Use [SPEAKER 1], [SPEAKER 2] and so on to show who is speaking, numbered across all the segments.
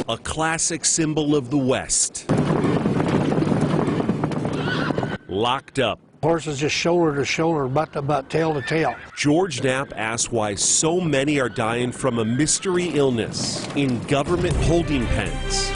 [SPEAKER 1] a classic symbol of the West. Locked up.
[SPEAKER 2] Horses just shoulder to shoulder, butt to butt, tail to tail.
[SPEAKER 1] George Knapp asks why so many are dying from a mystery illness in government holding pens.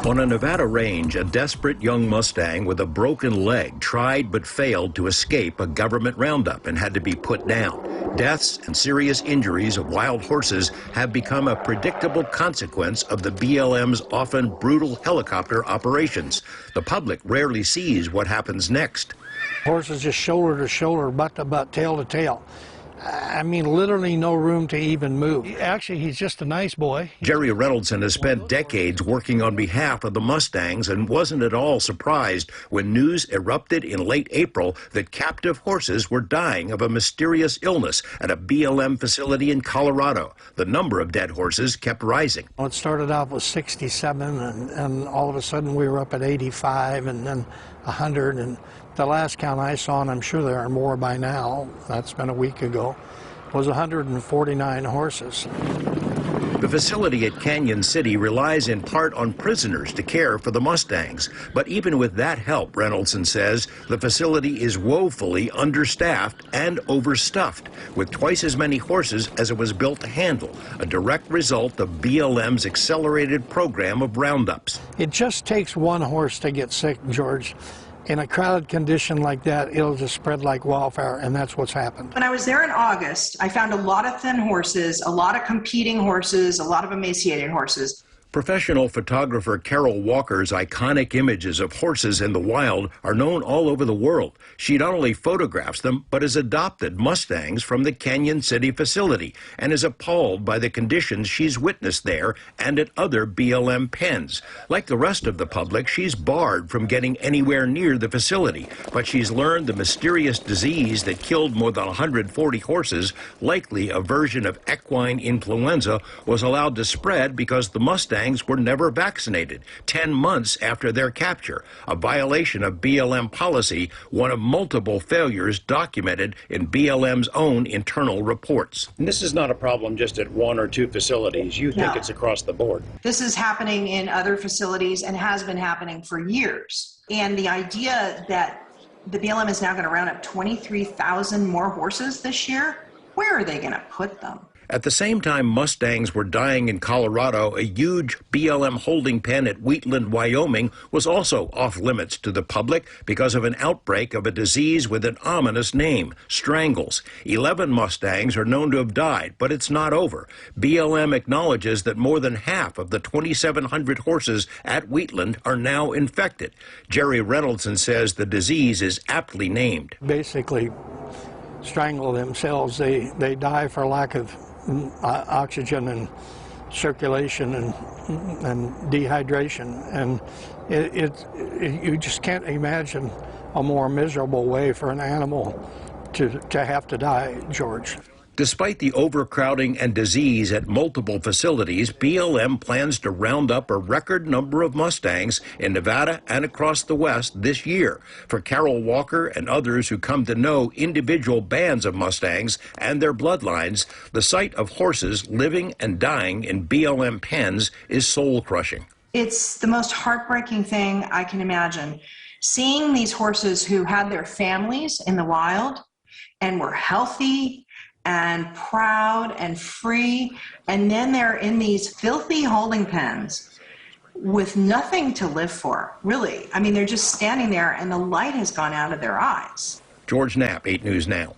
[SPEAKER 3] On a Nevada range, a desperate young Mustang with a broken leg tried but failed to escape a government roundup and had to be put down. Deaths and serious injuries of wild horses have become a predictable consequence of the BLM's often brutal helicopter operations. The public rarely sees what happens next.
[SPEAKER 2] Horses just shoulder to shoulder, butt to butt, tail to tail. I mean, literally no room to even move. Actually, he's just a nice boy.
[SPEAKER 3] Jerry Reynoldson has spent decades working on behalf of the Mustangs and wasn't at all surprised when news erupted in late April that captive horses were dying of a mysterious illness at a BLM facility in Colorado. The number of dead horses kept rising.
[SPEAKER 2] Well, it started out with 67, and all of a sudden we were up at 85, and then 100, and the last count I saw, and I'm sure there are more by now, that's been a week ago, was 149 horses.
[SPEAKER 3] The facility at Canyon City relies in part on prisoners to care for the Mustangs. But even with that help, Reynoldson says, the facility is woefully understaffed and overstuffed, with twice as many horses as it was built to handle, a direct result of BLM's accelerated program of roundups.
[SPEAKER 2] It just takes one horse to get sick, George. In a crowded condition like that, it'll just spread like wildfire, and that's what's happened.
[SPEAKER 4] When I was there in August, I found a lot of thin horses, a lot of competing horses, a lot of emaciated horses.
[SPEAKER 3] Professional photographer Carol Walker's iconic images of horses in the wild are known all over the world. She not only photographs them, but has adopted Mustangs from the Canyon City facility and is appalled by the conditions she's witnessed there and at other BLM pens. Like the rest of the public, she's barred from getting anywhere near the facility, but she's learned the mysterious disease that killed more than 140 horses, likely a version of equine influenza, was allowed to spread because the Mustangs were never vaccinated 10 months after their capture, a violation of BLM policy, one of multiple failures documented in BLM's own internal reports.
[SPEAKER 5] And this is not a problem just at one or two facilities. You think it's across the board.
[SPEAKER 4] This is happening in other facilities and has been happening for years. And the idea that the BLM is now going to round up 23,000 more horses this year, where are they going to put them?
[SPEAKER 3] At the same time Mustangs were dying in Colorado, a huge BLM holding pen at Wheatland, Wyoming, was also off limits to the public because of an outbreak of a disease with an ominous name, strangles. 11 Mustangs are known to have died, but it's not over. BLM acknowledges that more than half of the 2,700 horses at Wheatland are now infected. Jerry Reynoldson says the disease is aptly named.
[SPEAKER 2] Basically strangle themselves. They die for lack of oxygen and circulation and dehydration, and you just can't imagine a more miserable way for an animal to have to die, George.
[SPEAKER 3] Despite the overcrowding and disease at multiple facilities, BLM plans to round up a record number of Mustangs in Nevada and across the West this year. For Carol Walker and others who come to know individual bands of Mustangs and their bloodlines, the sight of horses living and dying in BLM pens is soul-crushing.
[SPEAKER 4] It's the most heartbreaking thing I can imagine. Seeing these horses who had their families in the wild and were healthy and proud and free, and then they're in these filthy holding pens with nothing to live for, really. I mean, they're just standing there and the light has gone out of their eyes.
[SPEAKER 3] George Knapp, 8 News Now.